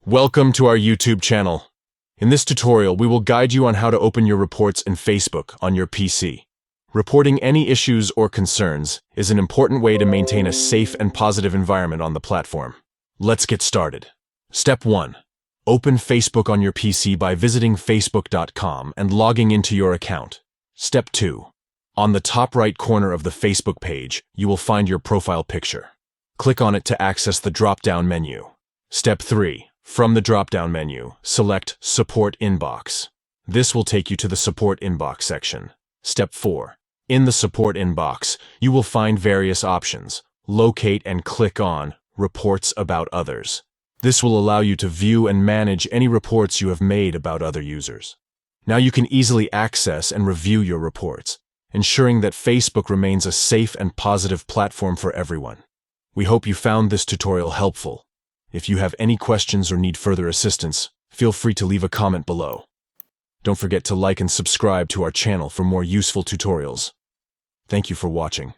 Welcome to our YouTube channel. In this tutorial, we will guide you on how to open your reports in Facebook on your PC. Reporting any issues or concerns is an important way to maintain a safe and positive environment on the platform. Let's get started. Step 1. Open Facebook on your PC by visiting facebook.com and logging into your account. Step 2. On the top right corner of the Facebook page, you will find your profile picture. Click on it to access the drop-down menu. Step 3. From the drop-down menu, select Support Inbox. This will take you to the Support Inbox section. Step 4. In the Support Inbox, you will find various options. Locate and click on Reports About Others. This will allow you to view and manage any reports you have made about other users. Now you can easily access and review your reports, ensuring that Facebook remains a safe and positive platform for everyone. We hope you found this tutorial helpful. If you have any questions or need further assistance, feel free to leave a comment below. Don't forget to like and subscribe to our channel for more useful tutorials. Thank you for watching.